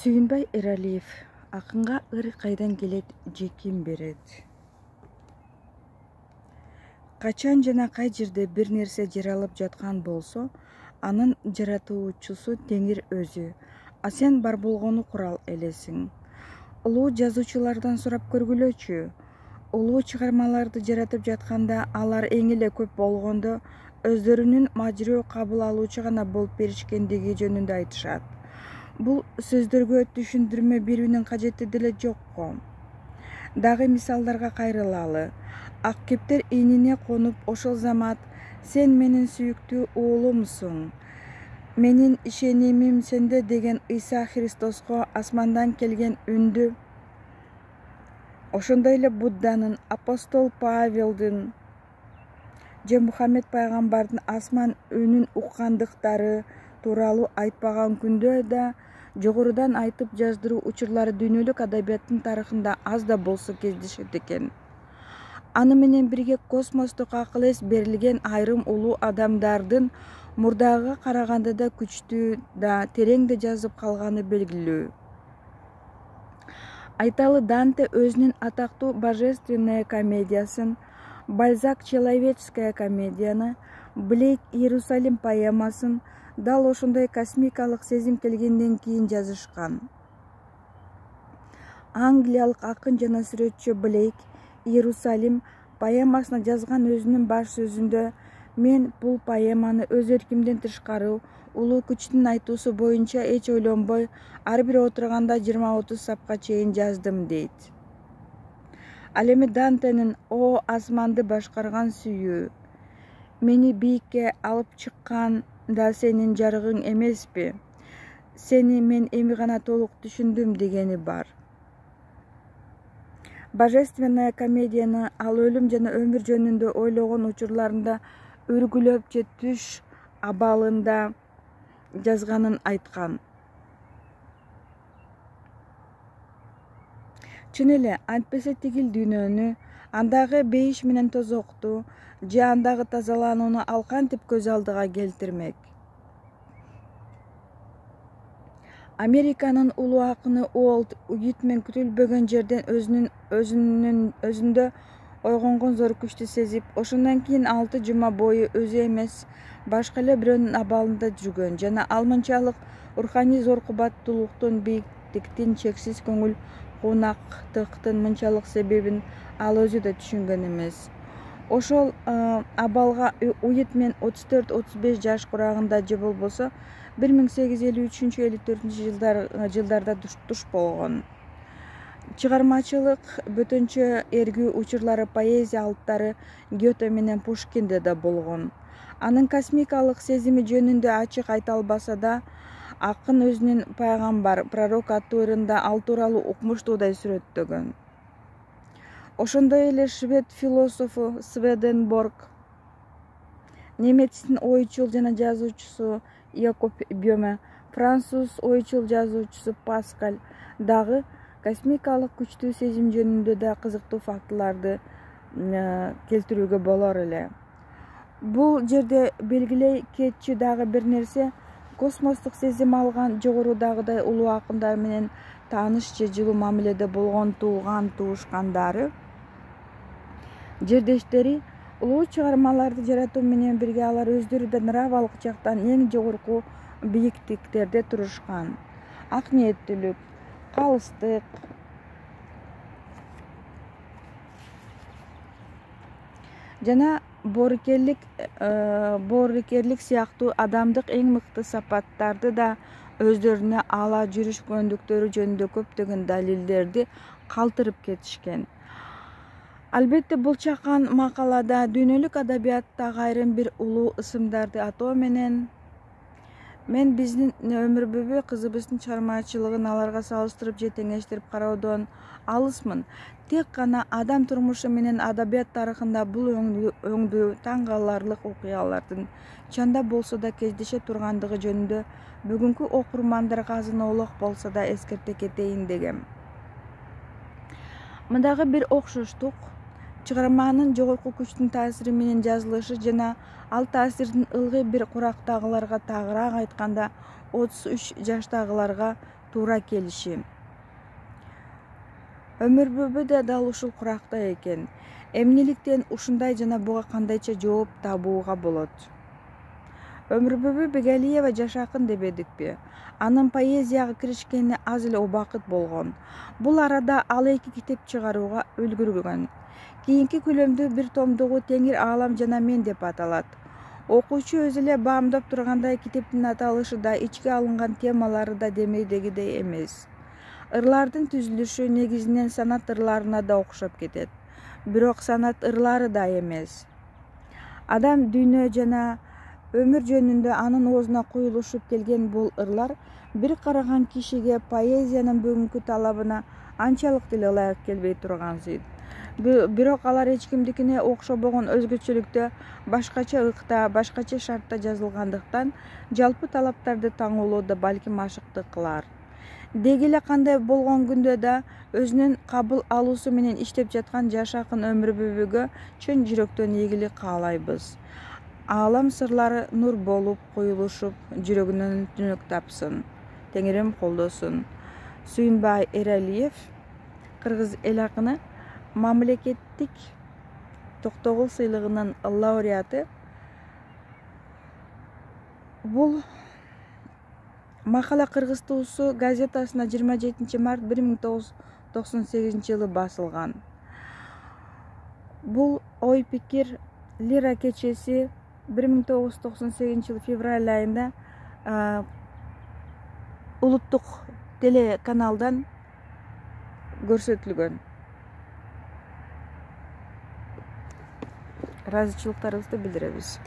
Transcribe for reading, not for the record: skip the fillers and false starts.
Сүйінбай Эралиев, ақынға ыр қайдан келет, жекем берет. Қачан жана қай жерде бір нерсе жаралып жатқан болсо, анын жаратуучусу Теңир өзү. А сен бар болгону курал элесиң. Улуу жазуучулардан сурап көргүлөчү. Улуу чыгармаларды жаратып жатканда алар эң эле көп болгондо өздөрүнүн мажыроо кабыл алуучу гана болуп беришкендиги жөнүндө айтышат. Бул сөздөргө түшүндүрмө берүүнүн кажети деле жокко. Дагы мисалдарга кайрылалы. Ак кептер ийнине конуп ошол замат сен менин сүйүктүү уулумсуң. Менин ишенимим сенде деген Иса Христоско асмандан келген үндү. Ошондой эле Будданын, апостол Павелдин же Мухаммед пайгамбардын асман үнүн уккандыктары тууралуу айтпаган күндө да жогорудан айтып жаздыруу учурлары дүйнөлүк адабияттын тарыхында аз да болсо кездешет экен. Аны менен бирге космостук акыл эс берилген айрым улуу адамдардын мурдагыга караганда да күчтүү да терең да жазып калганы белгилүү. Айталы Данте өзүнүн атактуу Божественная комедиясын, Бальзак Человеческая комедияны, Блейк Иерусалим поэмасын дал ошондой космикалык сезим келгенден кийин жазышкан. Англиялык акын жана сүрөтчү Блейк Иерусалим поэмасына жазган өзүнүн баш сөзүндө мен бул поэманы өз эркимден тышкары улуу күчтүн айтуусу боюнча эч ойлонбой ар бир отурганда 20-30 сапка чейин жаздым дейт. Ал эми Дантенин «О асманды башкарган сүйүү, мени бийикке алып чыккан да сенин жарыгың эмеспи? Сени мен эми гана толук түшүндүм» дегени бар. Божественная комедияны ал өлүм жана өмүр жөнүндө ойлогон учурларында үргүлөп же түш абалында жазганын айткан. Чын эле, антпесе тигил дүйнөнү, андагы бейиш менен тозокту же андагы тазаланууну ал кантип көз алдыга келтирмек? Американын улуу акыны Уолт Уитмен күтүлбөгөн жерден өзүндө ойгонгон зор күчтү сезип, ошондон кийин 6 жума бою өзү эмес, башка эле бирөөнүн абалында жүргөн жана ал мынчалык руханий зор кубаттуулуктун, бийиктиктин, чексиз көңүл кунактыктын мынчалык себебин ал өзү да түшүнгөн эмес. Ошол абалга Уитмен 34-35 жаш курагында же болбосо 1853-54 жылдарда туш болгон. Чыгармачылык бөтөнчө эргүү учурлары поэзия алыптары Гёте менен Пушкинде да болгон. Анын космикалык сезими жөнүндө ачык айта албаса да, акын өзүнүн пайгамбар, пророк аттуу ырында ал тууралуу укмуштуудай сүрөттөгөн. Ошондой эле швед философу Сведенборг, немецтин ойчул жана жазуучусу Якоб Бёме, француз ойчул жазуучусу Паскаль дагы космикалык күчтүү сезим жөнүндө да кызыктуу фактыларды келтирүүгө болор эле. Бул жерде белгилей кетчү дагы бир нерсе, космостук сезим алган жогорудагыдай улуу акындар менен тааныш же жылуу мамиледе болгон туушкандары, жердештери улуу чыгармаларды жаратуу менен бирге алар өздөрү да нравалык жактан эң жогорку бийиктиктерде турушкан. Ак ниеттүүлүк, калыстык, жана боорукерлик сыяктуу адамдык эң мыкты сапаттарды да өздөрүнө ала жүрүшкөндүктөрү жөнүндө көптөгөн далилдерди калтырып кетишкен. Албетте бул чакан макалада дүйнөлүк адабияттагы айрым бир улуу ысымдарды атоо менен мен биздин өмүрбүбү кызыбыздын чыгармачылыгын аларга салыштырып же теңештирип кароодон алысмын. Тек гана адам турмушу менен адабият тарыхында бул өңдүү таң каларлык окуялардын чанда болсо да кездеше тургандыгы жөнүндө бүгүнкү окурмандарга азын-оолок болсо да эскерте кетейин дегем. Мындагы бир окшоштук чыгарманын жогорку күчтүн таасири менен жазылышы жана ал таасирдин ылгый бир курактагыларга, тагыраак айтканда 33 жаштагыларга туура келиши. Өмүрбүбү да дал ушул куракта экен. Эмнеликтен ушундай жана буга кандайча жооп табууга болот? Өмүрбүбү Бегалиева жашакын дебедикпи? Анын поэзияга киришкенине аз эле убакыт болгон. Бул арада ал 2 китеп чыгарууга үлгүргөн. Кийинки күлөмдүү бир томдугу «Теңир, аалам жана мен» деп аталат. Окуучу өзү эле баамдап тургандай, китептин аталышы да, ичке алынган темалары да демейдегидей эмес. Ырлардын түзүлүшү негизинен санат ырларына да окшоп кетет. Бирок санат ырлары да эмес. Адам дүйнө жана өмүр жөнүндө анын оозуна куюлушуп келген бул ырлар бир караган кишиге поэзиянын бүгүнкү талабына анчалык деле ылайык келбей тургансыйт. Бирок алар эч кимдикине окшобогон өзгөчөлүктө, башкача ыкта, башкача шартта жазылгандыктан жалпы талаптарды таңоолоо да балким ашыктык кылар. Деги эле кандай болгон күндө да өзүнүн кабыл алуусу менен иштеп жаткан жаш акын Өмүрбүбүгө чын жүрөктөн ийгилик каалайбыз. Аалам сырлары нур болуп куюлушуп, жүрөгүнөн түнөк тапсын. Теңирим колдосун. Сүйүнбай Эралиев, кыргыз эл акыны, мамлекеттик Токтогул сыйлыгынын лауреаты. Бул макала Кыргыз Туусу газетасына 27 март 1998 жылы басылган. Бул ой пикир лира кечеси 1998 жылы февраль айында улуттук телеканалдан көрсөтүлгөн. Ыраазычылыктарыбызды билдиребиз.